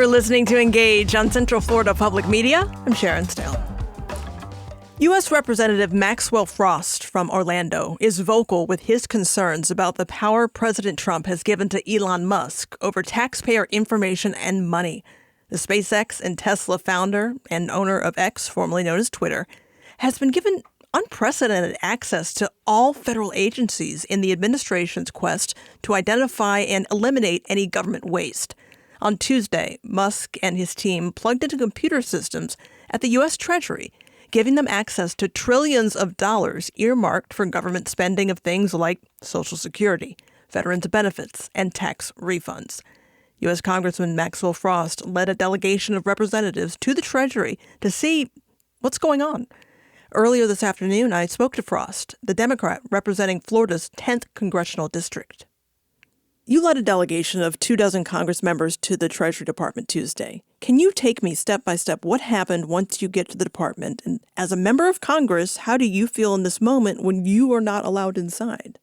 You are listening to Engage on Central Florida Public Media. I'm Sharon Stale. U.S. Representative Maxwell Frost from Orlando is vocal with his concerns about the power President Trump has given to Elon Musk over taxpayer information and money. The SpaceX and Tesla founder and owner of X, formerly known as Twitter, has been given unprecedented access to all federal agencies in the administration's quest to identify and eliminate any government waste. On Tuesday, Musk and his team plugged into computer systems at the U.S. Treasury, giving them access to trillions of dollars earmarked for government spending of things like Social Security, veterans benefits, and tax refunds. U.S. Congressman Maxwell Frost led a delegation of representatives to the Treasury to see what's going on. Earlier this afternoon, I spoke to Frost, the Democrat representing Florida's 10th congressional district. You led a delegation of 24 Congress members to the Treasury Department Tuesday. Can you take me step by step what happened once you get to the department? And as a member of Congress, how do you feel in this moment when you are not allowed inside?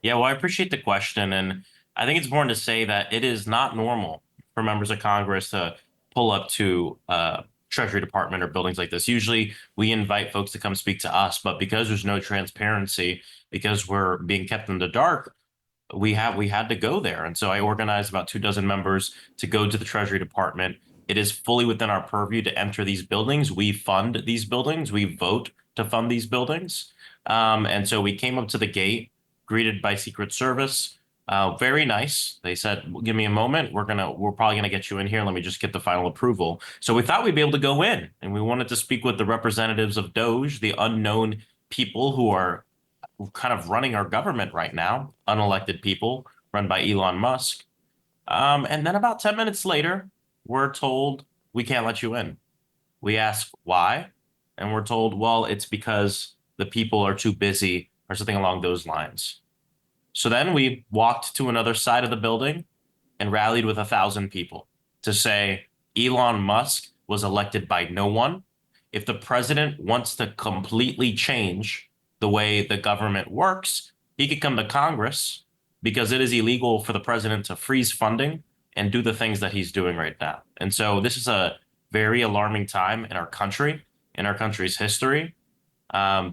Yeah, well, I appreciate the question. And I think it's important to say that it is not normal for members of Congress to pull up to Treasury Department or buildings like this. Usually we invite folks to come speak to us, but because there's no transparency, because we're being kept in the dark, we had to go there. And so I organized about 24 members to go to the Treasury Department. It is fully within our purview to enter these buildings. We fund these buildings. We vote to fund these buildings. And so we came up to the gate, greeted by Secret Service. Very nice. They said, well, give me a moment. We're probably gonna get you in here. Let me just get the final approval. So we thought we'd be able to go in, and we wanted to speak with the representatives of DOGE, the unknown people who are kind of running our government right now, unelected people run by Elon Musk. And then about 10 minutes later, we're told we can't let you in. We ask why, and we're told, well, it's because the people are too busy or something along those lines. So then we walked to another side of the building and rallied with 1,000 people to say Elon Musk was elected by no one. If the president wants to completely change the way the government works, he could come to Congress, because it is illegal for the president to freeze funding and do the things that he's doing right now. And so this is a very alarming time in our country, in our country's history,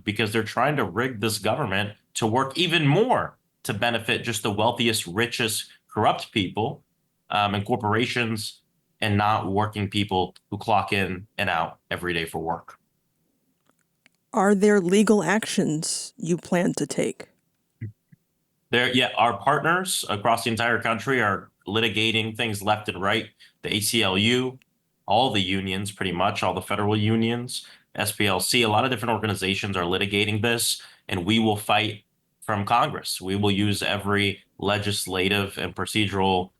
because they're trying to rig this government to work even more to benefit just the wealthiest, richest, corrupt people and corporations, and not working people who clock in and out every day for work. Are there legal actions you plan to take? Our partners across the entire country are litigating things left and right. The ACLU, all the unions, pretty much all the federal unions, SPLC, a lot of different organizations are litigating this, and we will fight from Congress. We will use every legislative and procedural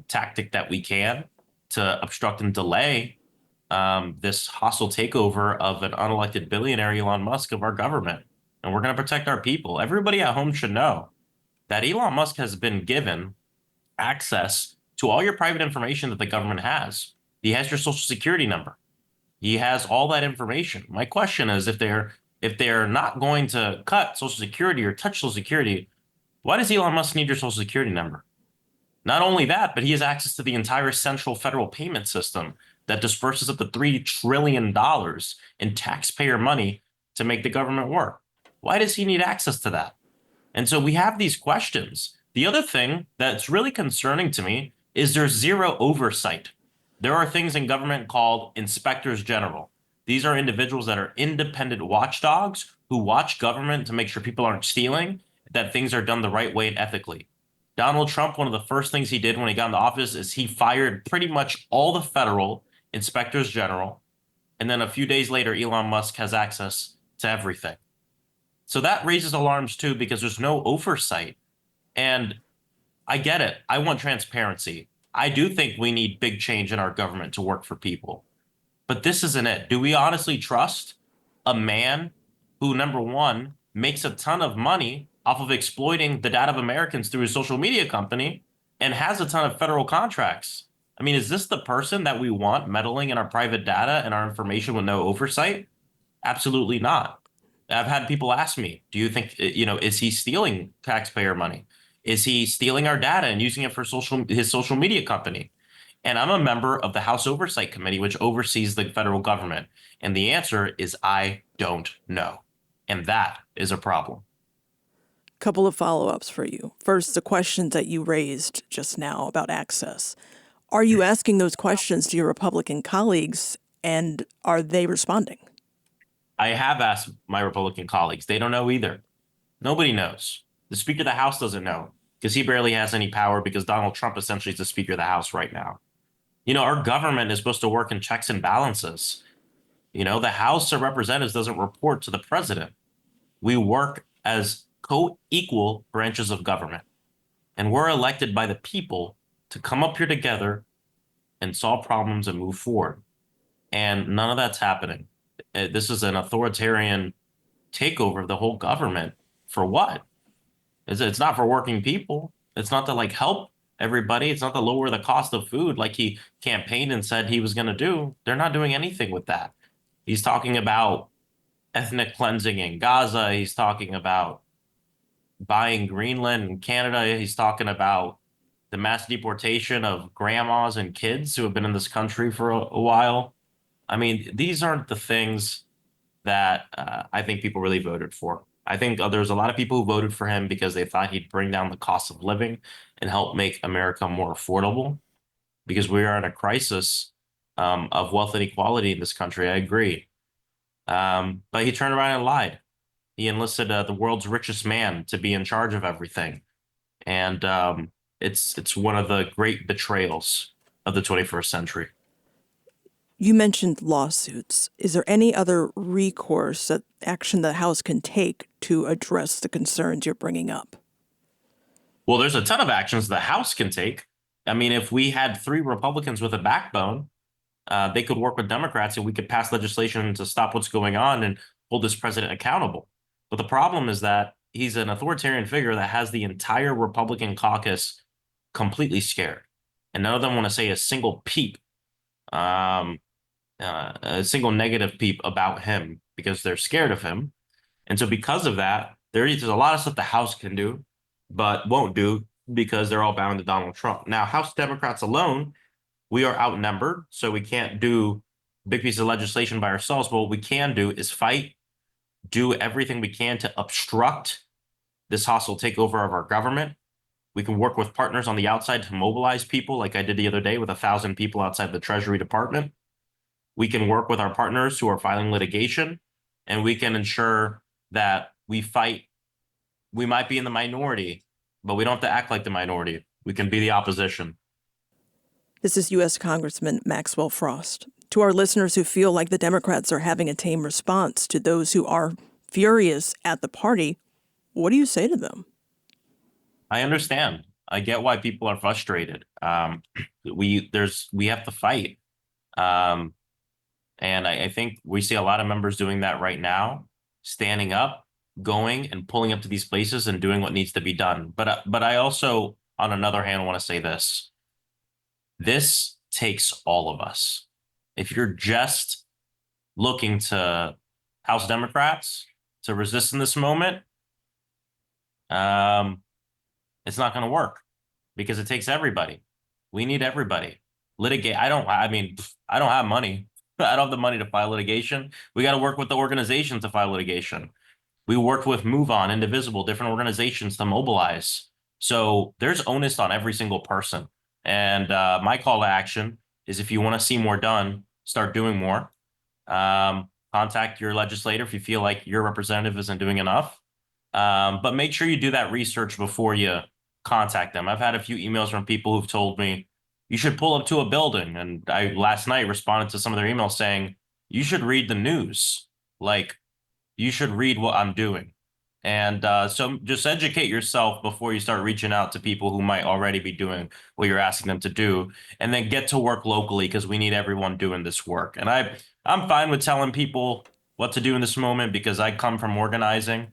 tactic that we can to obstruct and delay this hostile takeover of an unelected billionaire, Elon Musk, of our government. And we're going to protect our people. Everybody at home should know that Elon Musk has been given access to all your private information that the government has. He has your social security number. He has all that information. My question is, if they're not going to cut social security or touch social security, why does Elon Musk need your social security number? Not only that, but he has access to the entire central federal payment system that disperses up to $3 trillion in taxpayer money to make the government work. Why does he need access to that? And so we have these questions. The other thing that's really concerning to me is there's zero oversight. There are things in government called inspectors general. These are individuals that are independent watchdogs who watch government to make sure people aren't stealing, that things are done the right way and ethically. Donald Trump, one of the first things he did when he got into office is he fired pretty much all the federal inspectors general. And then a few days later, Elon Musk has access to everything. So that raises alarms too, because there's no oversight. And I get it. I want transparency. I do think we need big change in our government to work for people. But this isn't it. Do we honestly trust a man who, number one, makes a ton of money off of exploiting the data of Americans through his social media company and has a ton of federal contracts? I mean, is this the person that we want meddling in our private data and our information with no oversight? Absolutely not. I've had people ask me, do you think, is he stealing taxpayer money? Is he stealing our data and using it for his social media company? And I'm a member of the House Oversight Committee, which oversees the federal government. And the answer is I don't know. And that is a problem. Couple of follow-ups for you. First, the questions that you raised just now about access. Are you asking those questions to your Republican colleagues, and are they responding? I have asked my Republican colleagues. They don't know either. Nobody knows. The Speaker of the House doesn't know because he barely has any power because Donald Trump essentially is the Speaker of the House right now. Our government is supposed to work in checks and balances. The House of Representatives doesn't report to the president. We work as co-equal branches of government, and we're elected by the people to come up here together and solve problems and move forward. And none of that's happening. This is an authoritarian takeover of the whole government. For what? It's not for working people. It's not to help everybody. It's not to lower the cost of food like he campaigned and said he was going to do. They're not doing anything with that. He's talking about ethnic cleansing in Gaza. He's talking about buying Greenland and Canada. He's talking about the mass deportation of grandmas and kids who have been in this country for a while. I mean, these aren't the things that I think people really voted for. I think there's a lot of people who voted for him because they thought he'd bring down the cost of living and help make America more affordable because we are in a crisis of wealth inequality in this country. I agree. But he turned around and lied. He enlisted the world's richest man to be in charge of everything. And it's one of the great betrayals of the 21st century. You mentioned lawsuits. Is there any other recourse, that action the House can take to address the concerns you're bringing up? Well, there's a ton of actions the House can take. I mean, if we had 3 Republicans with a backbone, they could work with Democrats and we could pass legislation to stop what's going on and hold this president accountable. But the problem is that he's an authoritarian figure that has the entire Republican caucus completely scared. And none of them want to say a single peep, a single negative peep about him because they're scared of him. And so because of that, there's a lot of stuff the House can do, but won't do because they're all bound to Donald Trump. Now, House Democrats alone, we are outnumbered, so we can't do big pieces of legislation by ourselves. But what we can do is fight, do everything we can to obstruct this hostile takeover of our government. We can work with partners on the outside to mobilize people like I did the other day with 1,000 people outside the Treasury Department. We can work with our partners who are filing litigation, and we can ensure that we fight. We might be in the minority, but we don't have to act like the minority. We can be the opposition. This is U.S. Congressman Maxwell Frost. To our listeners who feel like the Democrats are having a tame response to those who are furious at the party, what do you say to them? I understand. I get why people are frustrated. We have to fight. And I think we see a lot of members doing that right now, standing up, going and pulling up to these places and doing what needs to be done. But I also, on another hand, want to say this. This takes all of us. If you're just looking to House Democrats to resist in this moment, it's not going to work because it takes everybody. We need everybody. Litigate. I don't have money. I don't have the money to file litigation. We got to work with the organizations to file litigation. We worked with Move On, Indivisible, different organizations to mobilize. So there's onus on every single person. And my call to action is if you want to see more done, start doing more. Contact your legislator if you feel like your representative isn't doing enough. But make sure you do that research before you contact them. I've had a few emails from people who've told me, you should pull up to a building. And I last night responded to some of their emails saying, you should read the news. Like, you should read what I'm doing. And so just educate yourself before you start reaching out to people who might already be doing what you're asking them to do. And then get to work locally because we need everyone doing this work. And I'm fine with telling people what to do in this moment because I come from organizing.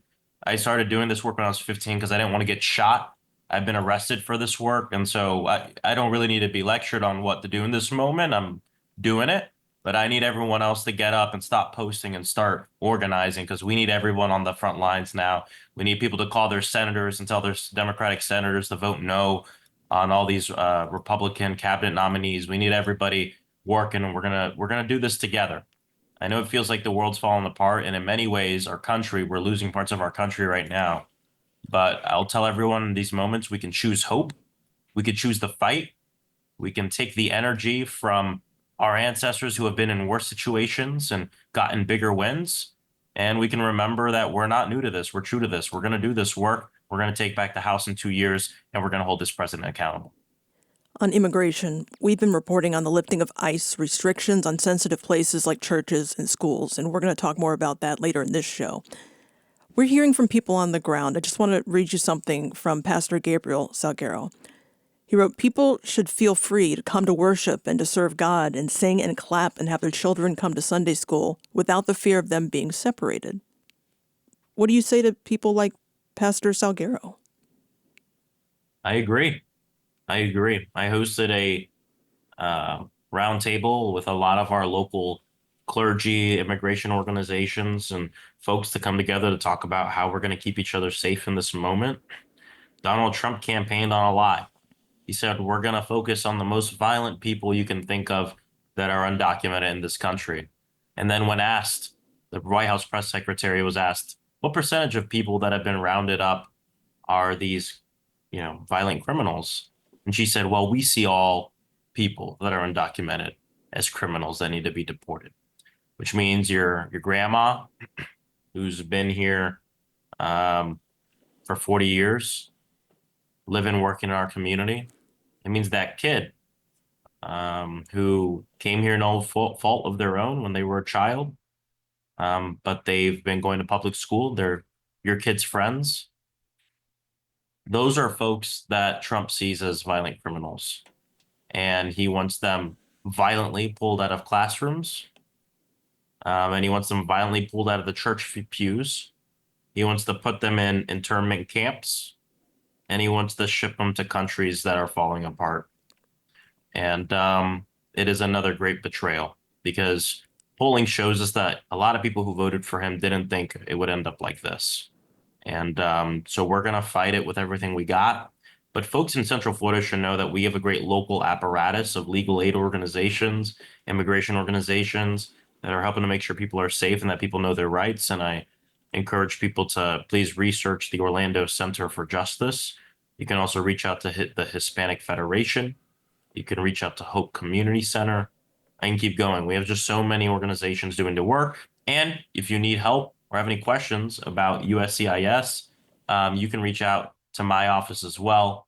I started doing this work when I was 15 because I didn't want to get shot. I've been arrested for this work. And so I don't really need to be lectured on what to do in this moment. I'm doing it. But I need everyone else to get up and stop posting and start organizing because we need everyone on the front lines now. We need people to call their senators and tell their Democratic senators to vote no on all these Republican cabinet nominees. We need everybody working, and we're gonna do this together. I know it feels like the world's falling apart, and in many ways, we're losing parts of our country right now. But I'll tell everyone in these moments, we can choose hope. We could choose the fight. We can take the energy from our ancestors who have been in worse situations and gotten bigger wins. And we can remember that we're not new to this. We're true to this. We're going to do this work. We're going to take back the House in 2 years, and we're going to hold this president accountable. On immigration, we've been reporting on the lifting of ICE restrictions on sensitive places like churches and schools, and we're going to talk more about that later in this show. We're hearing from people on the ground. I just want to read you something from Pastor Gabriel Salguero. He wrote, "People should feel free to come to worship and to serve God and sing and clap and have their children come to Sunday school without the fear of them being separated." What do you say to people like Pastor Salguero? I agree. I agree. I hosted a roundtable with a lot of our local clergy, immigration organizations, and folks to come together to talk about how we're going to keep each other safe in this moment. Donald Trump campaigned on a lie. He said, we're going to focus on the most violent people you can think of that are undocumented in this country. And then when asked, the White House press secretary was asked, what percentage of people that have been rounded up are these, violent criminals? And she said, well, we see all people that are undocumented as criminals that need to be deported, which means your grandma who's been here for 40 years, living, working in our community. It means that kid who came here no fault of their own when they were a child, but they've been going to public school. They're your kids' friends. Those are folks that Trump sees as violent criminals, and he wants them violently pulled out of classrooms, and he wants them violently pulled out of the church pews. He wants to put them in internment camps, and he wants to ship them to countries that are falling apart. And it is another great betrayal, because polling shows us that a lot of people who voted for him didn't think it would end up like this. And so we're going to fight it with everything we got. But folks in Central Florida should know that we have a great local apparatus of legal aid organizations, immigration organizations that are helping to make sure people are safe and that people know their rights. And I encourage people to please research the Orlando Center for Justice. You can also reach out to the Hispanic Federation. You can reach out to Hope Community Center. I can keep going. We have just so many organizations doing the work. And if you need help or have any questions about USCIS, you can reach out to my office as well.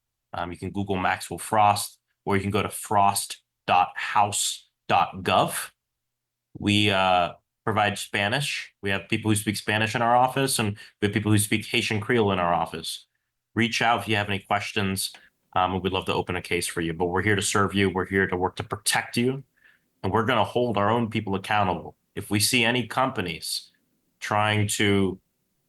You can Google Maxwell Frost, or you can go to frost.house.gov. We provide Spanish. We have people who speak Spanish in our office, and we have people who speak Haitian Creole in our office. Reach out if you have any questions. We'd love to open a case for you, but we're here to serve you. We're here to work to protect you, and we're going to hold our own people accountable. If we see any companies trying to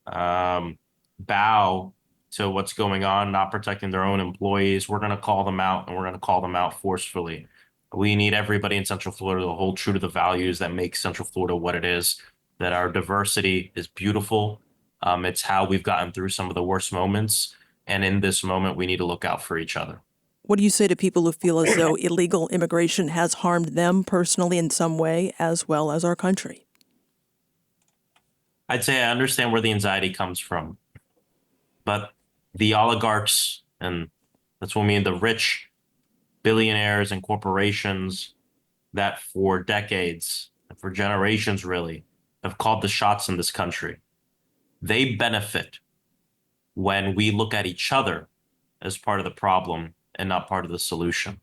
bow to what's going on, not protecting their own employees, we're going to call them out, and we're going to call them out forcefully. We need everybody in Central Florida to hold true to the values that make Central Florida what it is, that our diversity is beautiful. It's how we've gotten through some of the worst moments. And in this moment, we need to look out for each other. What do you say to people who feel as though illegal immigration has harmed them personally in some way, as well as our country? I'd say I understand where the anxiety comes from, but the oligarchs, and that's what I mean, the rich billionaires and corporations that for decades, for generations really, have called the shots in this country, they benefit when we look at each other as part of the problem and not part of the solution.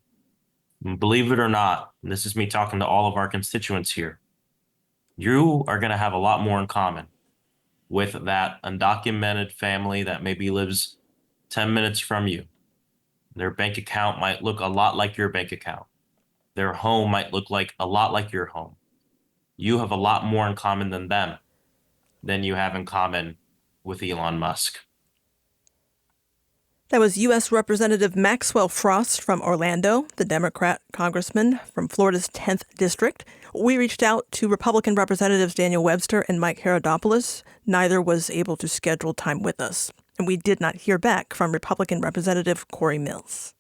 And believe it or not, and this is me talking to all of our constituents here, you are going to have a lot more in common with that undocumented family that maybe lives 10 minutes from you. Their bank account might look a lot like your bank account. Their home might look like a lot like your home. You have a lot more in common than you have in common with Elon Musk. That was U.S. Representative Maxwell Frost from Orlando, the Democrat congressman from Florida's 10th District. We reached out to Republican Representatives Daniel Webster and Mike Herodopoulos. Neither was able to schedule time with us. And we did not hear back from Republican Representative Corey Mills.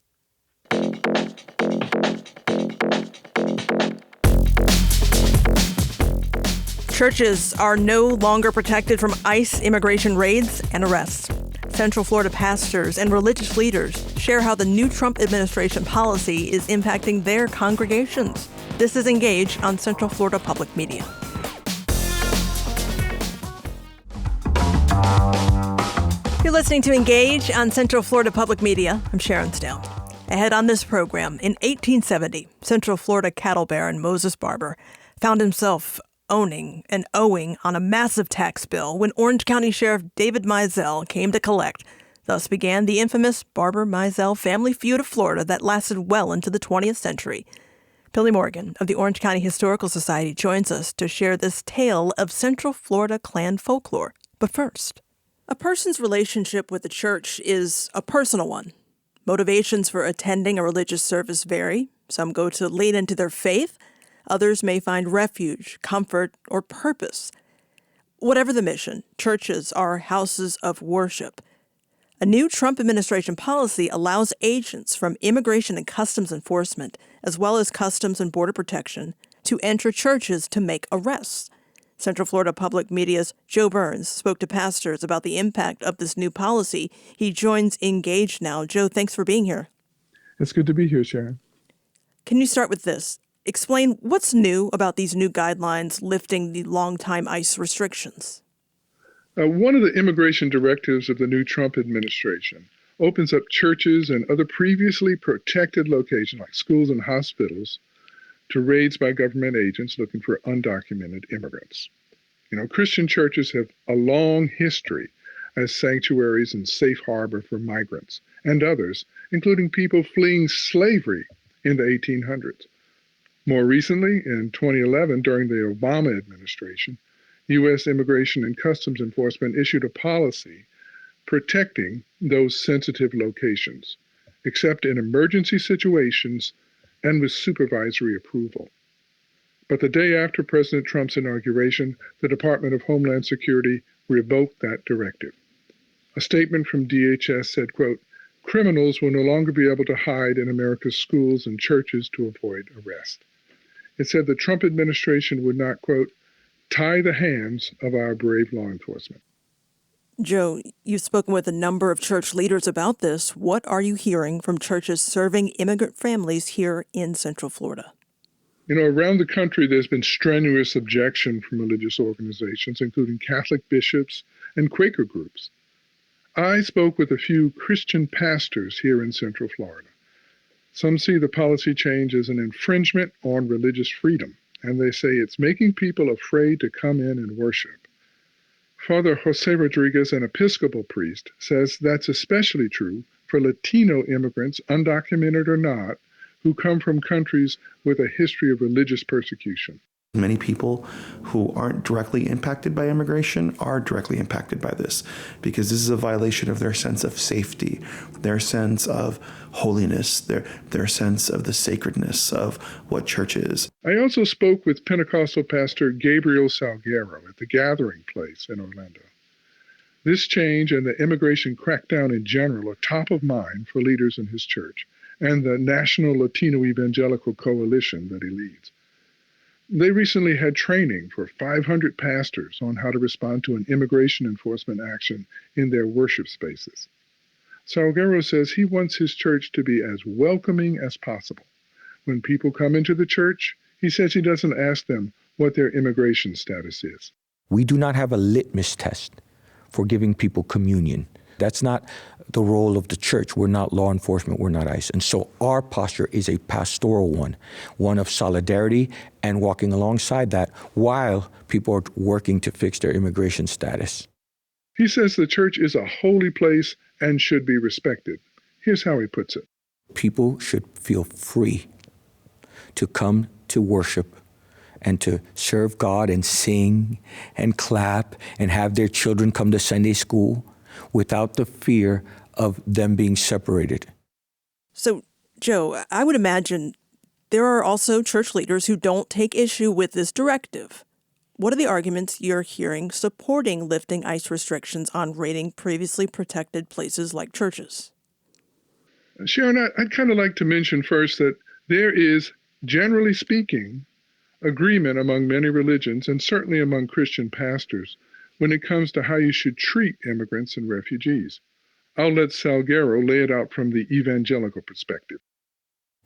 Churches are no longer protected from ICE immigration raids and arrests. Central Florida pastors and religious leaders share how the new Trump administration policy is impacting their congregations. This is Engage on Central Florida Public Media. You're listening to Engage on Central Florida Public Media. I'm Sharon Stale. Ahead on this program, in 1870, Central Florida cattle baron Moses Barber found himself owing on a massive tax bill when Orange County Sheriff Barber-Mizell came to collect. Thus began the infamous Barber-Mizell family feud of Florida that lasted well into the 20th century. Billy Morgan of the Orange County Historical Society joins us to share this tale of Central Florida clan folklore. But first, a person's relationship with the church is a personal one. Motivations for attending a religious service vary. Some go to lean into their faith. Others may find refuge, comfort, or purpose. Whatever the mission, churches are houses of worship. A new Trump administration policy allows agents from Immigration and Customs Enforcement, as well as Customs and Border Protection, to enter churches to make arrests. Central Florida Public Media's Joe Byrnes spoke to pastors about the impact of this new policy. He joins Engage now. Joe, thanks for being here. It's good to be here, Sharon. Can you start with this? Explain what's new about these new guidelines lifting the longtime ICE restrictions. One of the immigration directives of the new Trump administration opens up churches and other previously protected locations like schools and hospitals to raids by government agents looking for undocumented immigrants. Christian churches have a long history as sanctuaries and safe harbor for migrants and others, including people fleeing slavery in the 1800s. More recently, in 2011, during the Obama administration, U.S. Immigration and Customs Enforcement issued a policy protecting those sensitive locations, except in emergency situations and with supervisory approval. But the day after President Trump's inauguration, the Department of Homeland Security revoked that directive. A statement from DHS said, quote, "Criminals will no longer be able to hide in America's schools and churches to avoid arrest." It said the Trump administration would not, quote, "tie the hands of our brave law enforcement." Joe, you've spoken with a number of church leaders about this. What are you hearing from churches serving immigrant families here in Central Florida? Around the country, there's been strenuous objection from religious organizations, including Catholic bishops and Quaker groups. I spoke with a few Christian pastors here in Central Florida. Some see the policy change as an infringement on religious freedom, and they say it's making people afraid to come in and worship. Father Jose Rodriguez, an Episcopal priest, says that's especially true for Latino immigrants, undocumented or not, who come from countries with a history of religious persecution. Many people who aren't directly impacted by immigration are directly impacted by this because this is a violation of their sense of safety, their sense of holiness, their sense of the sacredness of what church is. I also spoke with Pentecostal pastor Gabriel Salguero at the Gathering Place in Orlando. This change and the immigration crackdown in general are top of mind for leaders in his church and the National Latino Evangelical Coalition that he leads. They recently had training for 500 pastors on how to respond to an immigration enforcement action in their worship spaces. Salguero says he wants his church to be as welcoming as possible. When people come into the church, he says he doesn't ask them what their immigration status is. We do not have a litmus test for giving people communion. That's not the role of the church. We're not law enforcement. We're not ICE. And so our posture is a pastoral one of solidarity and walking alongside that while people are working to fix their immigration status. He says the church is a holy place and should be respected. Here's how he puts it. People should feel free to come to worship and to serve God and sing and clap and have their children come to Sunday school without the fear of them being separated. So, Joe, I would imagine there are also church leaders who don't take issue with this directive. What are the arguments you're hearing supporting lifting ICE restrictions on raiding previously protected places like churches? Sharon, I'd kind of like to mention first that there is, generally speaking, agreement among many religions and certainly among Christian pastors when it comes to how you should treat immigrants and refugees. I'll let Salguero lay it out from the evangelical perspective.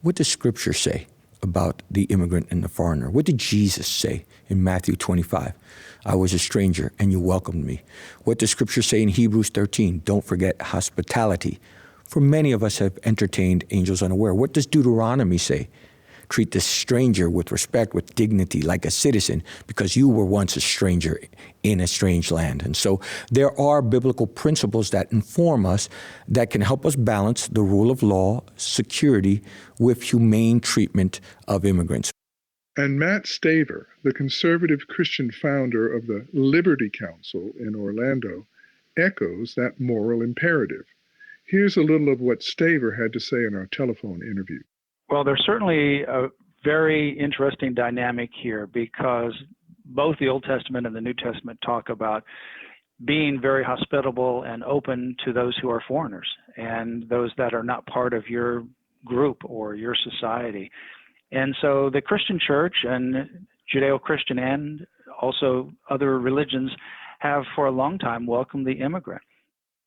What does Scripture say about the immigrant and the foreigner? What did Jesus say in Matthew 25? I was a stranger and you welcomed me. What does Scripture say in Hebrews 13? Don't forget hospitality. For many of us have entertained angels unaware. What does Deuteronomy say? Treat the stranger with respect, with dignity, like a citizen, because you were once a stranger in a strange land. And so there are biblical principles that inform us that can help us balance the rule of law, security, with humane treatment of immigrants. And Matt Staver, the conservative Christian founder of the Liberty Council in Orlando, echoes that moral imperative. Here's a little of what Staver had to say in our telephone interview. Well, there's certainly a very interesting dynamic here because both the Old Testament and the New Testament talk about being very hospitable and open to those who are foreigners and those that are not part of your group or your society. And so the Christian church and Judeo-Christian and also other religions have for a long time welcomed the immigrant.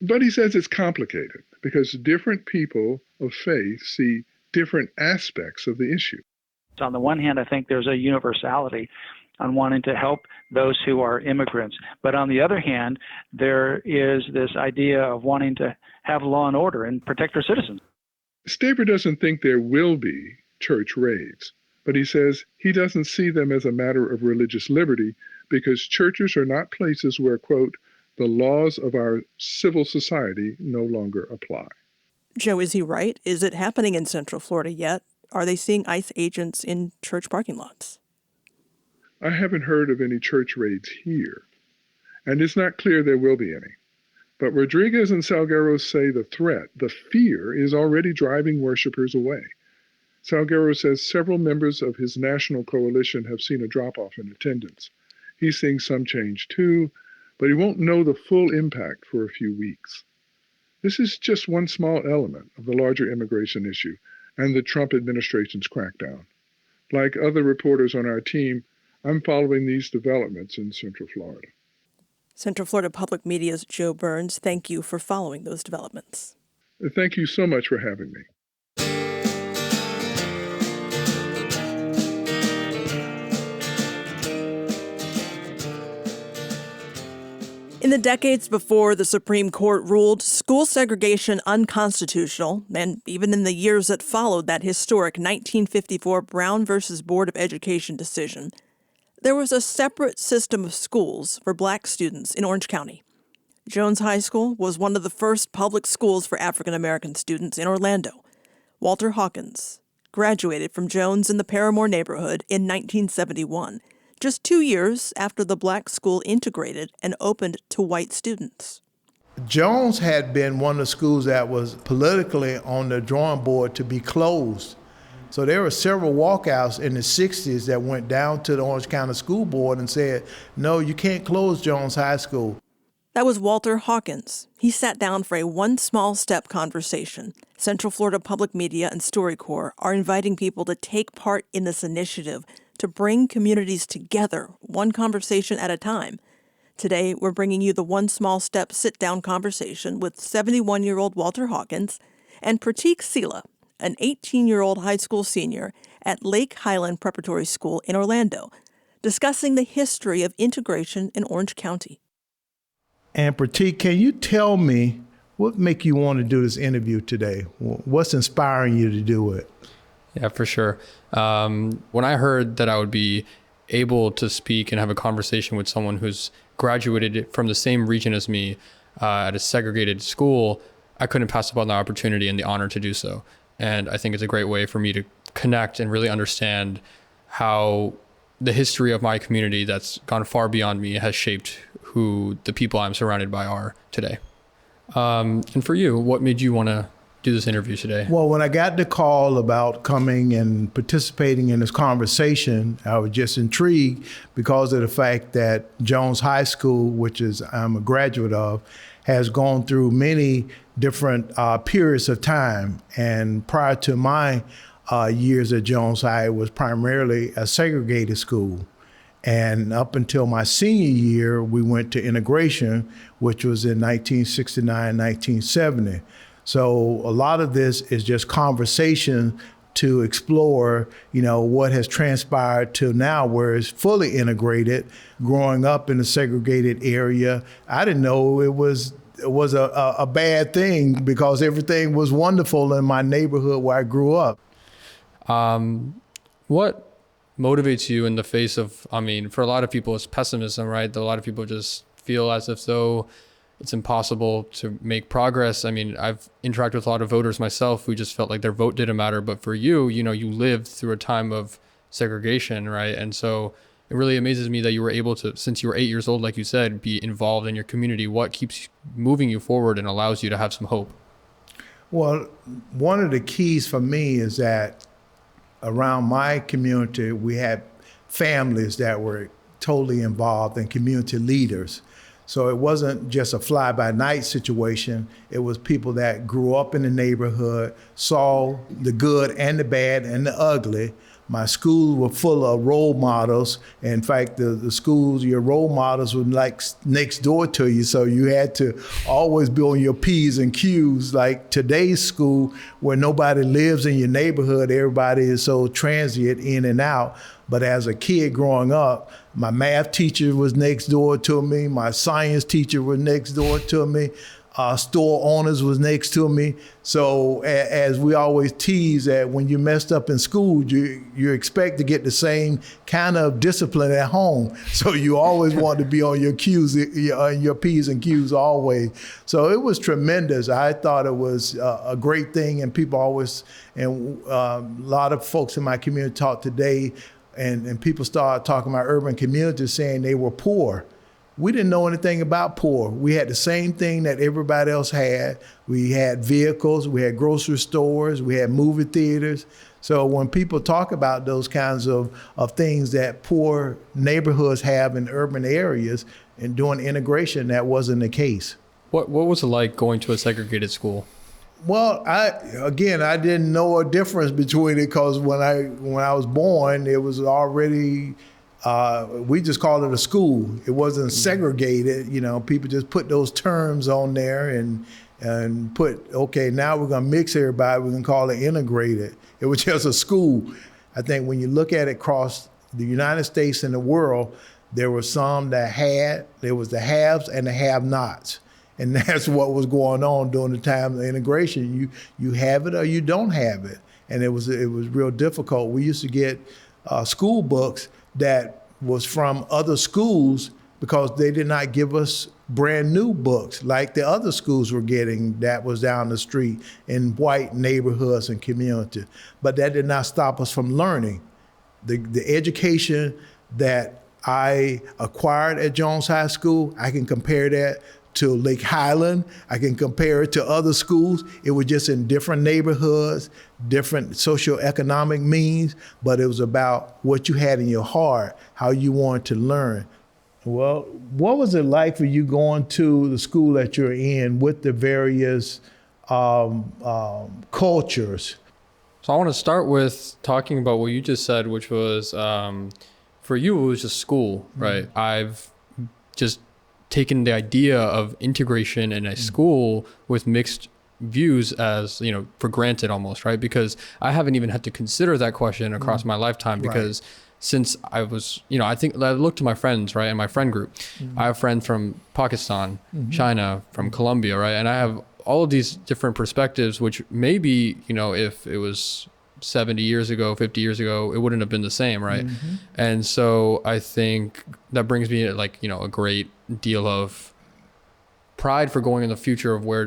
But he says it's complicated because different people of faith see different aspects of the issue. On the one hand, I think there's a universality on wanting to help those who are immigrants. But on the other hand, there is this idea of wanting to have law and order and protect our citizens. Staver doesn't think there will be church raids, but he says he doesn't see them as a matter of religious liberty because churches are not places where, quote, the laws of our civil society no longer apply. Joe, is he right? Is it happening in Central Florida yet? Are they seeing ICE agents in church parking lots? I haven't heard of any church raids here, and it's not clear there will be any. But Rodriguez and Salguero say the threat, the fear, is already driving worshipers away. Salguero says several members of his national coalition have seen a drop-off in attendance. He's seeing some change too, but he won't know the full impact for a few weeks. This is just one small element of the larger immigration issue and the Trump administration's crackdown. Like other reporters on our team, I'm following these developments in Central Florida. Central Florida Public Media's Joe Byrnes, thank you for following those developments. Thank you so much for having me. In the decades before the Supreme Court ruled school segregation unconstitutional, and even in the years that followed that historic 1954 Brown versus Board of Education decision, there was a separate system of schools for black students in Orange County. Jones High School was one of the first public schools for African American students in Orlando. Walter Hawkins graduated from Jones in the Paramore neighborhood in 1971. Just 2 years after the black school integrated and opened to white students. Jones had been one of the schools that was politically on the drawing board to be closed. So there were several walkouts in the 60s that went down to the Orange County School Board and said, no, you can't close Jones High School. That was Walter Hawkins. He sat down for a one small step conversation. Central Florida Public Media and StoryCorps are inviting people to take part in this initiative to bring communities together, one conversation at a time. Today, we're bringing you the One Small Step sit-down conversation with 71-year-old Walter Hawkins and Pratik Sela, an 18-year-old high school senior at Lake Highland Preparatory School in Orlando, discussing the history of integration in Orange County. And Pratik, can you tell me what make you want to do this interview today? What's inspiring you to do it? Yeah, for sure. When I heard that I would be able to speak and have a conversation with someone who's graduated from the same region as me at a segregated school, I couldn't pass up on the opportunity and the honor to do so. And I think it's a great way for me to connect and really understand how the history of my community that's gone far beyond me has shaped who the people I'm surrounded by are today. And for you, what made you want to do this interview today? Well, when I got the call about coming and participating in this conversation, I was just intrigued because of the fact that Jones High School, which is I'm a graduate of, has gone through many different periods of time. And prior to my years at Jones High, it was primarily a segregated school. And up until my senior year, we went to integration, which was in 1969, 1970. So a lot of this is just conversation to explore, what has transpired to now where it's fully integrated. Growing up in a segregated area, I didn't know it was a bad thing because everything was wonderful in my neighborhood where I grew up. What motivates you in the face of, for a lot of people, it's pessimism, right? A lot of people just feel as if though it's impossible to make progress. I've interacted with a lot of voters myself who just felt like their vote didn't matter. But for you, you lived through a time of segregation, right? And so it really amazes me that you were able to, since you were 8 years old, like you said, be involved in your community. What keeps moving you forward and allows you to have some hope? Well, one of the keys for me is that around my community, we had families that were totally involved and community leaders. So it wasn't just a fly-by-night situation. It was people that grew up in the neighborhood, saw the good and the bad and the ugly. My schools were full of role models. In fact, the schools, your role models were like next door to you. So you had to always be on your P's and Q's. Like today's school, where nobody lives in your neighborhood, everybody is so transient in and out. But as a kid growing up, my math teacher was next door to me. My science teacher was next door to me. Store owners was next to me. So as we always tease that when you messed up in school, you expect to get the same kind of discipline at home. So you always want to be on your Q's, your P's and Q's always. So it was tremendous. I thought it was a great thing, and people always, and a lot of folks in my community talk today, and people start talking about urban communities saying they were poor. We didn't know anything about poor. We had the same thing that everybody else had. We had vehicles, we had grocery stores, we had movie theaters. So when people talk about those kinds of things that poor neighborhoods have in urban areas and doing integration, that wasn't the case. What was it like going to a segregated school? Well, I didn't know a difference between it because when I was born, it was already, we just called it a school. It wasn't segregated. People just put those terms on there and put, okay, now we're gonna mix everybody, we're gonna call it integrated. It was just a school. I think when you look at it across the United States and the world, there were some that there was the haves and the have-nots. And that's what was going on during the time of the integration. You have it or you don't have it. And it was real difficult. We used to get school books that was from other schools because they did not give us brand new books like the other schools were getting that was down the street in white neighborhoods and communities. But that did not stop us from learning. The education that I acquired at Jones High School, I can compare that to Lake Highland. I can compare it to other schools. It was just in different neighborhoods, different socioeconomic means, but it was about what you had in your heart, how you wanted to learn. Well, what was it like for you going to the school that you're in with the various cultures? So I want to start with talking about what you just said, which was, for you, it was just school, right? Mm-hmm. I've just taken the idea of integration in a school with mixed views as, for granted almost, right? Because I haven't even had to consider that question across my lifetime because since I was, I think I look to my friends, right? And my friend group, I have friends from Pakistan, China, from Colombia, right? And I have all of these different perspectives, which maybe, if it was 70 years ago, 50 years ago, it wouldn't have been the same, right? And so I think that brings me like, a great deal of pride for going in the future of where,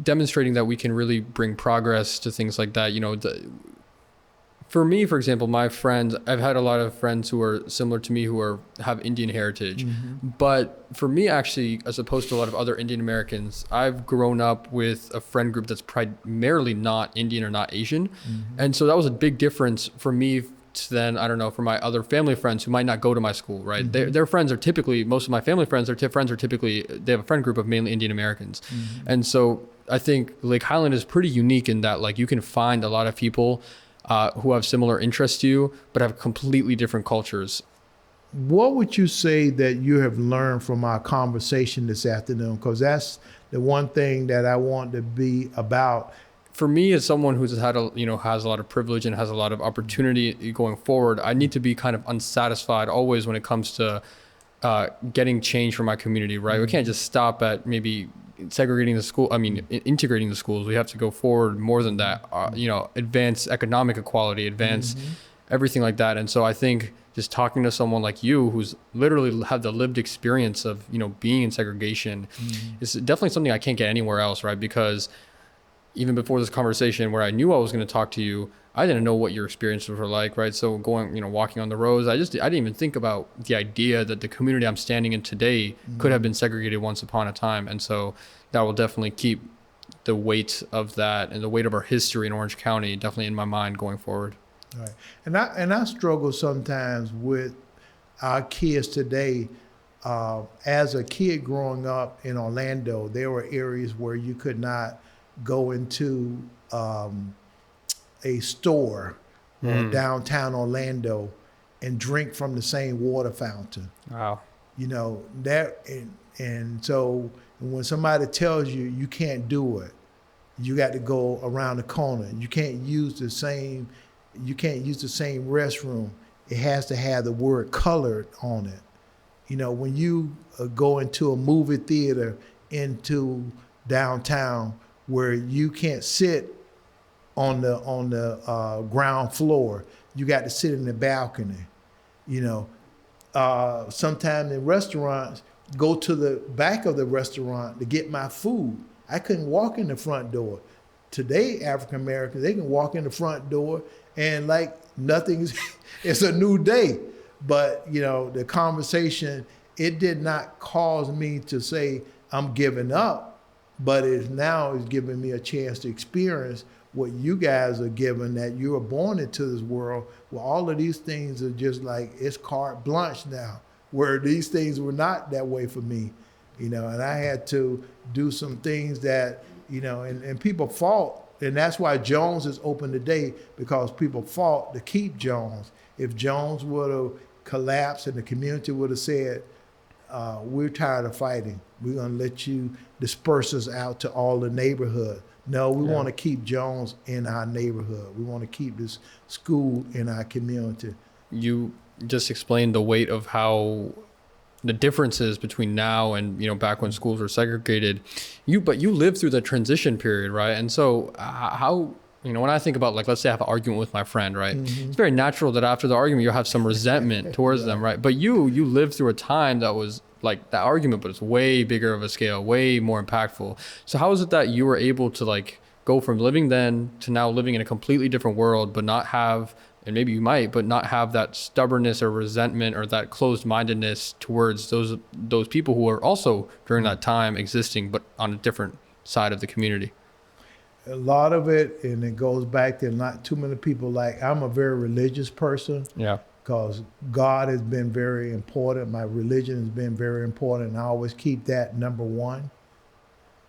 demonstrating that we can really bring progress to things like that. For me, for example, my friends, I've had a lot of friends who are similar to me who have Indian heritage. But for me, actually, as opposed to a lot of other Indian Americans, I've grown up with a friend group that's primarily not Indian or not Asian. And so that was a big difference for me than, I don't know, for my other family friends who might not go to my school, right? Their friends are typically, most of my family friends, their friends are typically, they have a friend group of mainly Indian Americans. And so I think Lake Highland is pretty unique in that, like, you can find a lot of people who have similar interests to you, but have completely different cultures. What would you say that you have learned from our conversation this afternoon? Because that's the one thing that I want to be about. For me, as someone who's had has a lot of privilege and has a lot of opportunity going forward, I need to be kind of unsatisfied always when it comes to getting change for my community, right? We can't just stop at maybe integrating the schools. We have to go forward more than that, advance economic equality, advance everything like that. And so I think just talking to someone like you, who's literally had the lived experience of, being in segregation, is definitely something I can't get anywhere else, right? Because even before this conversation, where I knew I was going to talk to you, I didn't know what your experiences were like, right? So walking on the roads, I didn't even think about the idea that the community I'm standing in today could have been segregated once upon a time. And so that will definitely keep the weight of that and the weight of our history in Orange County definitely in my mind going forward. Right. And I struggle sometimes with our kids today. As a kid growing up in Orlando, there were areas where you could not go into a store downtown Orlando and drink from the same water fountain. Wow. And so when somebody tells you you can't do it, you got to go around the corner. You can't use the same restroom. It has to have the word colored on it. When you go into a movie theater into downtown, where you can't sit on the ground floor, you got to sit in the balcony. Sometimes in restaurants, go to the back of the restaurant to get my food. I couldn't walk in the front door. Today, African Americans, they can walk in the front door and like nothing's, it's a new day. But the conversation, it did not cause me to say I'm giving up. But it now is giving me a chance to experience what you guys are given, that you are born into this world where all of these things are just like, it's carte blanche now, where these things were not that way for me, and I had to do some things that, and people fought. And that's why Jones is open today, because people fought to keep Jones. If Jones would have collapsed and the community would have said, we're tired of fighting, we're going to let you disperse us out to all the neighborhood. No, we want to keep Jones in our neighborhood. We want to keep this school in our community. You just explained the weight of how the differences between now and, back when schools were segregated. But you lived through the transition period, right? And so how, when I think about, like, let's say I have an argument with my friend, right? It's very natural that after the argument, you'll have some resentment towards them, right? But you lived through a time that was like that argument, but it's way bigger of a scale, way more impactful. So how is it that you were able to, like, go from living then to now living in a completely different world, but not have, and maybe you might, but not have that stubbornness or resentment or that closed-mindedness towards those people who are also during that time existing, but on a different side of the community? A lot of it, and it goes back to not too many people, like, I'm a very religious person. Yeah. Because God has been very important. My religion has been very important. And I always keep that number one.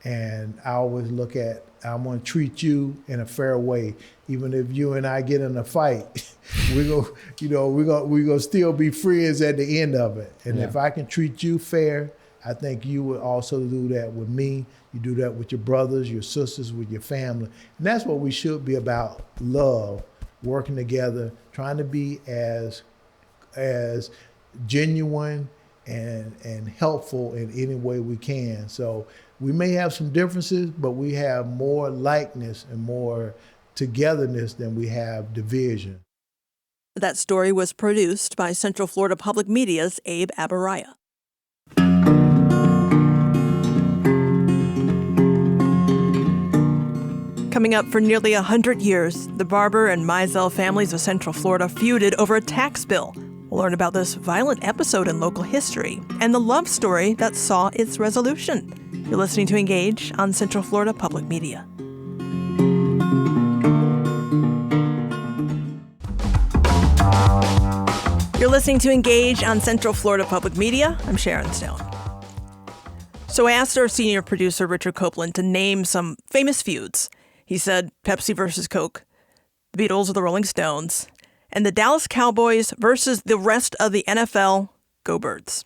And I always look at, I'm going to treat you in a fair way. Even if you and I get in a fight, we're gonna still be friends at the end of it. And if I can treat you fair, I think you would also do that with me. You do that with your brothers, your sisters, with your family. And that's what we should be about: love, working together, trying to be as genuine and helpful in any way we can. So we may have some differences, but we have more likeness and more togetherness than we have division. That story was produced by Central Florida Public Media's Abe Abaraya. Coming up, for nearly 100 years, the Barber and Mizell families of Central Florida feuded over a tax bill. We'll learn about this violent episode in local history and the love story that saw its resolution. You're listening to Engage on Central Florida Public Media. You're listening to Engage on Central Florida Public Media. I'm Sharon Stone. So I asked our senior producer, Richard Copeland, to name some famous feuds. He said Pepsi versus Coke, the Beatles or the Rolling Stones, and the Dallas Cowboys versus the rest of the NFL. Go Birds.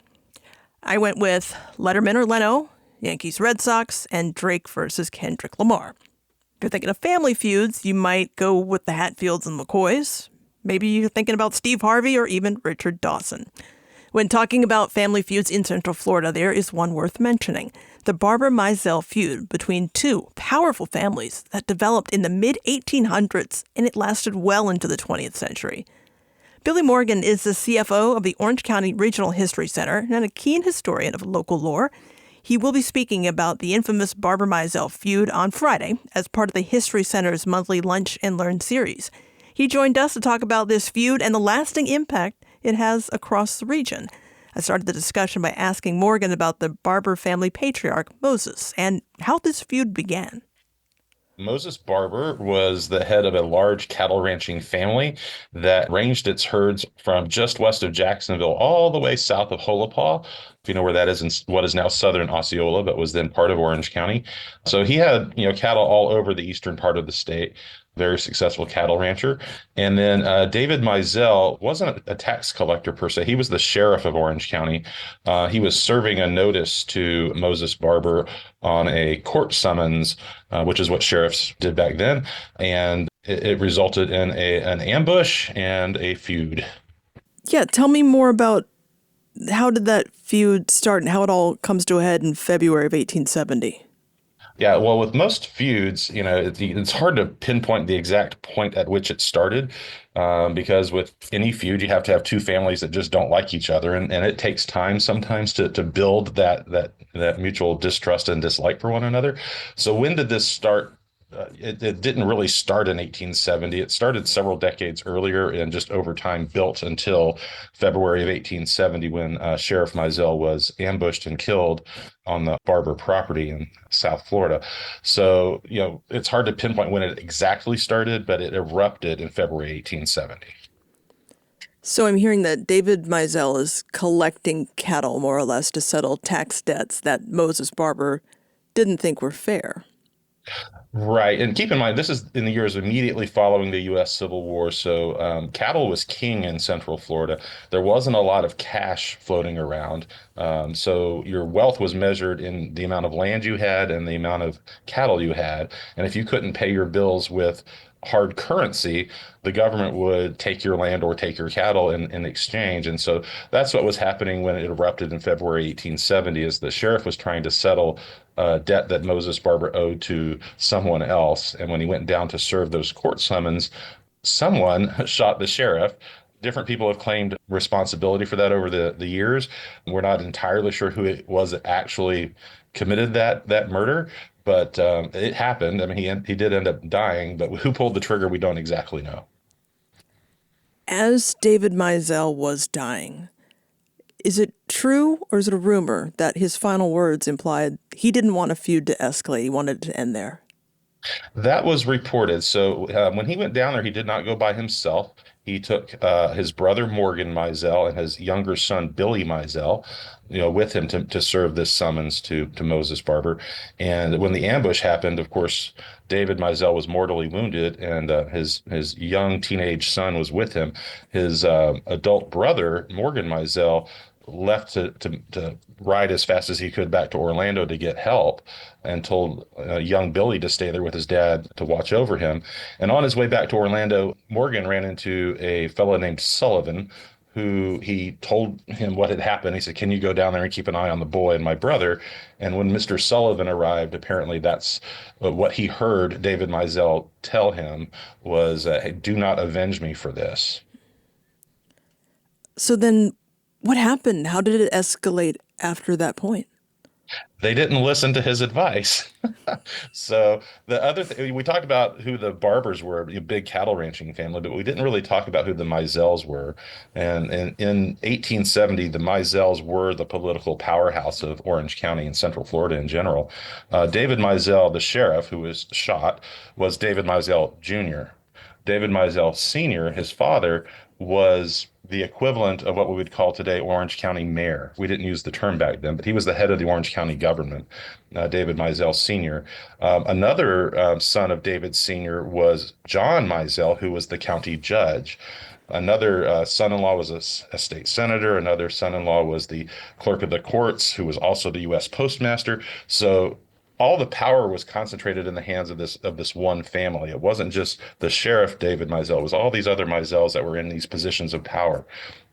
I went with Letterman or Leno, Yankees Red Sox, and Drake versus Kendrick Lamar. If you're thinking of family feuds, you might go with the Hatfields and McCoys. Maybe you're thinking about Steve Harvey or even Richard Dawson. When talking about family feuds in Central Florida, there is one worth mentioning: the Barber-Mizell feud between two powerful families that developed in the mid-1800s, and it lasted well into the 20th century. Billy Morgan is the CFO of the Orange County Regional History Center and a keen historian of local lore. He will be speaking about the infamous Barber-Mizell feud on Friday as part of the History Center's monthly Lunch and Learn series. He joined us to talk about this feud and the lasting impact it has across the region. I started the discussion by asking Morgan about the Barber family patriarch, Moses, and how this feud began. Moses Barber was the head of a large cattle ranching family that ranged its herds from just west of Jacksonville all the way south of Holopaw, if you know where that is, in what is now southern Osceola, but was then part of Orange County. So he had, cattle all over the eastern part of the state. Very successful cattle rancher. And then David Mizell wasn't a tax collector per se. He was the sheriff of Orange County. He was serving a notice to Moses Barber on a court summons, which is what sheriffs did back then. And it resulted in an ambush and a feud. Yeah, tell me more about how did that feud start and how it all comes to a head in February of 1870. Yeah, well, with most feuds, it's hard to pinpoint the exact point at which it started, because with any feud, you have to have two families that just don't like each other, and it takes time sometimes to build that mutual distrust and dislike for one another. So when did this start? It didn't really start in 1870. It started several decades earlier and just over time built until February of 1870 when Sheriff Mizell was ambushed and killed on the Barber property in South Florida. So, it's hard to pinpoint when it exactly started, but it erupted in February 1870. So I'm hearing that David Mizell is collecting cattle, more or less, to settle tax debts that Moses Barber didn't think were fair. Right. And keep in mind, this is in the years immediately following the U.S. Civil War. So cattle was king in Central Florida. There wasn't a lot of cash floating around. So your wealth was measured in the amount of land you had and the amount of cattle you had. And if you couldn't pay your bills with hard currency, the government would take your land or take your cattle in exchange. And so that's what was happening when it erupted in February 1870, is the sheriff was trying to settle debt that Moses Barber owed to someone else. And when he went down to serve those court summons, someone shot the sheriff. Different people have claimed responsibility for that over the years. We're not entirely sure who it was that actually committed that murder, but it happened. I mean, he did end up dying, but who pulled the trigger, we don't exactly know. As David Mizell was dying, is it true or is it a rumor that his final words implied he didn't want a feud to escalate, he wanted it to end there? That was reported. So when he went down there, he did not go by himself. He took his brother Morgan Mizell and his younger son Billy Mizell, with him to serve this summons to Moses Barber. And when the ambush happened, of course, David Mizell was mortally wounded, and his young teenage son was with him. His adult brother Morgan Mizell left to ride as fast as he could back to Orlando to get help, and told young Billy to stay there with his dad to watch over him. And on his way back to Orlando, Morgan ran into a fellow named Sullivan, who he told him what had happened. He said, "Can you go down there and keep an eye on the boy and my brother?" And when Mr. Sullivan arrived, apparently that's what he heard David Mizell tell him was, "Hey, do not avenge me for this." So then what happened? How did it escalate after that point? They didn't listen to his advice. So the other thing, we talked about who the Barbers were, a big cattle ranching family, but we didn't really talk about who the Mizells were. And in 1870, the Mizells were the political powerhouse of Orange County and Central Florida in general. David Mizell, the sheriff who was shot, was David Mizell Jr. David Mizell Sr., his father, was the equivalent of what we would call today Orange County mayor. We didn't use the term back then, but he was the head of the Orange County government, David Mizell Sr. Another son of David Sr. was John Mizell, who was the county judge. Another son-in-law was a state senator. Another son-in-law was the clerk of the courts, who was also the U.S. postmaster. So all the power was concentrated in the hands of this one family. It wasn't just the sheriff, David Mizell. It was all these other Mizells that were in these positions of power.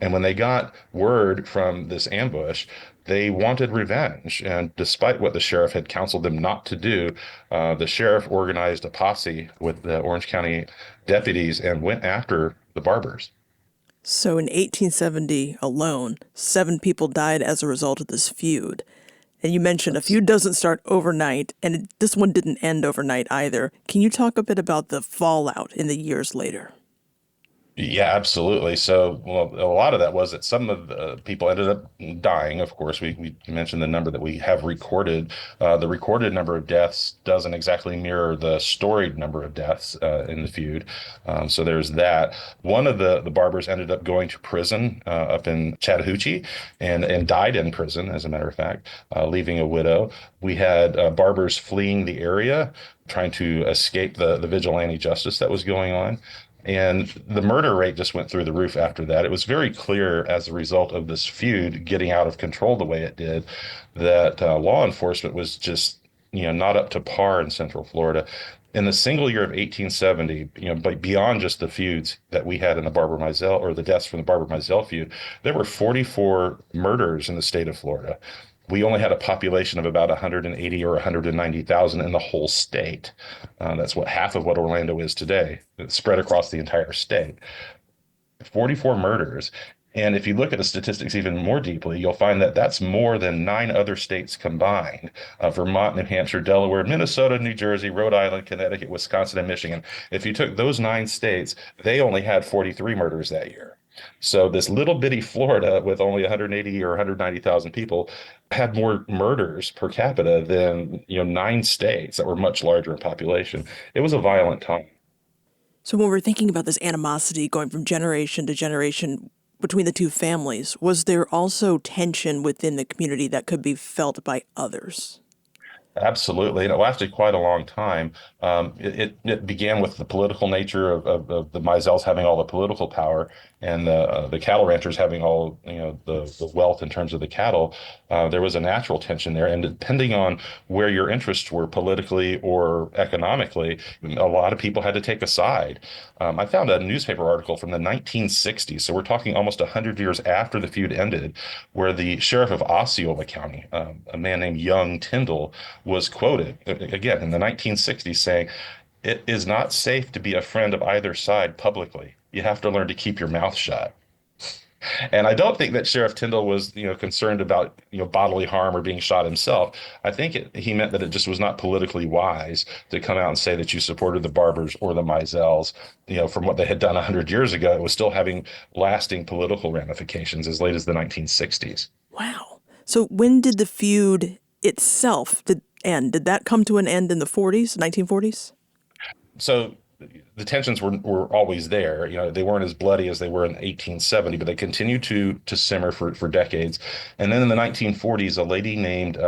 And when they got word from this ambush, they wanted revenge. And despite what the sheriff had counseled them not to do, the sheriff organized a posse with the Orange County deputies and went after the Barbers. So in 1870 alone, 7 people died as a result of this feud. And you mentioned a feud doesn't start overnight, and this one didn't end overnight either. Can you talk a bit about the fallout in the years later? Yeah, absolutely. So, well, a lot of that was that some of the people ended up dying. Of course, we mentioned the number that we have recorded. The recorded number of deaths doesn't exactly mirror the storied number of deaths in the feud. So there's that. One of the Barbers ended up going to prison up in Chattahoochee and died in prison, as a matter of fact, leaving a widow. We had Barbers fleeing the area, trying to escape the vigilante justice that was going on. And the murder rate just went through the roof after that. It was very clear as a result of this feud getting out of control the way it did that law enforcement was just, not up to par in Central Florida. In the single year of 1870, but beyond just the feuds that we had in the Barber-Mizell or the deaths from the Barber-Mizell feud, there were 44 murders in the state of Florida. We only had a population of about 180 or 190,000 in the whole state. That's half of what Orlando is today. It's spread across the entire state. 44 murders. And if you look at the statistics even more deeply, you'll find that that's more than 9 other states combined. Vermont, New Hampshire, Delaware, Minnesota, New Jersey, Rhode Island, Connecticut, Wisconsin, and Michigan. If you took those 9 states, they only had 43 murders that year. So this little bitty Florida with only 180 or 190,000 people had more murders per capita than 9 states that were much larger in population. It was a violent time. So when we're thinking about this animosity going from generation to generation between the two families, was there also tension within the community that could be felt by others? Absolutely. And it lasted quite a long time. It began with the political nature of the Mizells having all the political power and the cattle ranchers having all the wealth in terms of the cattle. There was a natural tension there. And depending on where your interests were politically or economically, a lot of people had to take a side. I found a newspaper article from the 1960s. So we're talking almost 100 years after the feud ended, where the sheriff of Osceola County, a man named Young Tyndall, was quoted again in the 1960s saying, "It is not safe to be a friend of either side publicly. You have to learn to keep your mouth shut." And I don't think that Sheriff Tyndall was, concerned about, bodily harm or being shot himself. I think he meant that it just was not politically wise to come out and say that you supported the Barbers or the Mizells, from what they had done 100 years ago. It was still having lasting political ramifications as late as the 1960s. Wow. So when did the feud itself end? Did that come to an end in the 40s, 1940s? So the tensions were always there. They weren't as bloody as they were in 1870, but they continued to simmer for decades. And then in the 1940s, a lady named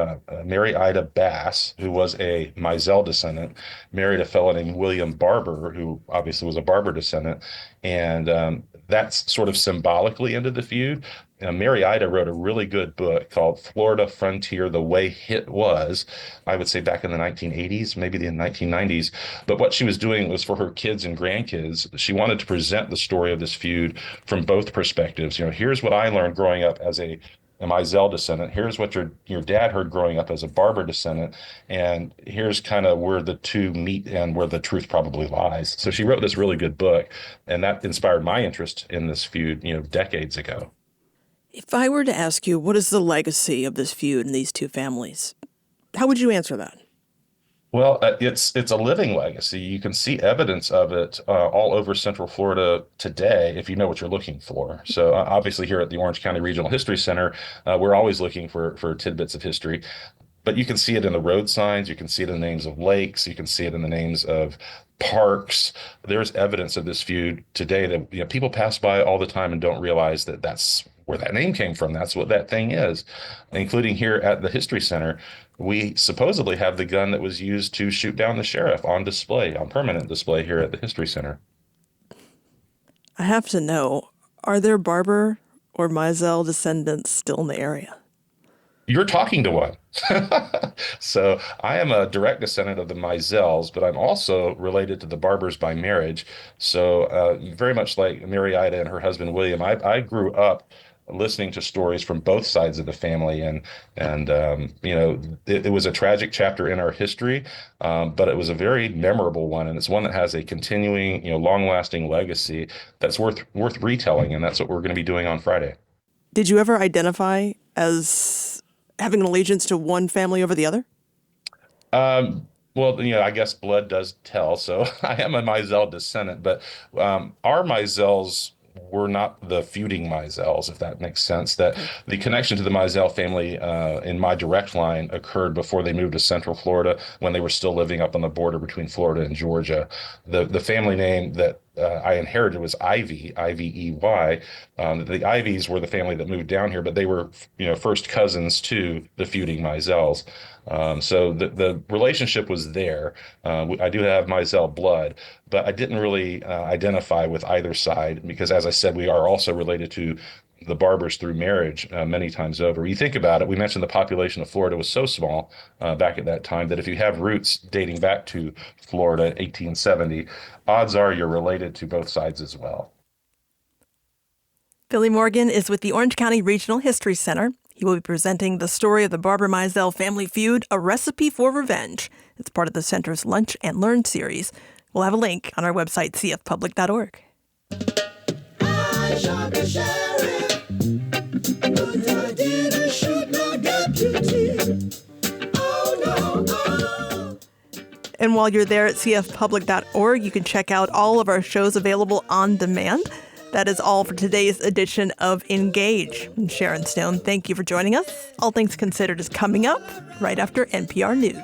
Mary Ida Bass, who was a Mizell descendant, married a fellow named William Barber, who obviously was a Barber descendant. And that's sort of symbolically ended the feud. Mary Ida wrote a really good book called Florida Frontier, The Way It Was, I would say back in the 1980s, maybe the 1990s. But what she was doing was for her kids and grandkids. She wanted to present the story of this feud from both perspectives. Here's what I learned growing up as a Mizell descendant. Here's what your dad heard growing up as a Barber descendant. And here's kind of where the two meet and where the truth probably lies. So she wrote this really good book, and that inspired my interest in this feud, decades ago. If I were to ask you, what is the legacy of this feud in these two families? How would you answer that? Well, it's a living legacy. You can see evidence of it all over Central Florida today if you know what you're looking for. So obviously here at the Orange County Regional History Center, we're always looking for tidbits of history. But you can see it in the road signs. You can see it in the names of lakes. You can see it in the names of parks. There's evidence of this feud today that people pass by all the time and don't realize that that's where that name came from. That's what that thing is. Including here at the History Center, we supposedly have the gun that was used to shoot down the sheriff on display, on permanent display here at the History Center. I have to know, are there Barber or Mizell descendants still in the area? You're talking to one. So I am a direct descendant of the Mizells, but I'm also related to the Barbers by marriage. So very much like Mary Ida and her husband William, I grew up listening to stories from both sides of the family, and it was a tragic chapter in our history, but it was a very memorable one, and it's one that has a continuing, long-lasting legacy that's worth retelling, and that's what we're going to be doing on Friday. Did you ever identify as having an allegiance to one family over the other? Well, I guess blood does tell. So I am a Mizell descendant, but our Mizells were not the feuding Mizells, if that makes sense. That the connection to the Mizell family in my direct line occurred before they moved to Central Florida, when they were still living up on the border between Florida and Georgia. The family name that I inherited was Ivy, I-V-E-Y. The Ivies were the family that moved down here, but they were, first cousins to the feuding Mizells. So the relationship was there. I do have Mizell blood, but I didn't really identify with either side because, as I said, we are also related to the Barbers through marriage many times over. You think about it, we mentioned the population of Florida was so small back at that time that if you have roots dating back to Florida, 1870, odds are you're related to both sides as well. Billy Morgan is with the Orange County Regional History Center. He will be presenting the story of the Barber-Mizell family feud, A Recipe for Revenge. It's part of the center's Lunch and Learn series. We'll have a link on our website, cfpublic.org. I shall be sheriff. Good I did, I should not get guilty. Oh, no, oh. And while you're there at cfpublic.org, you can check out all of our shows available on demand. That is all for today's edition of Engage. I'm Sharon Stone. Thank you for joining us. All Things Considered is coming up right after NPR News.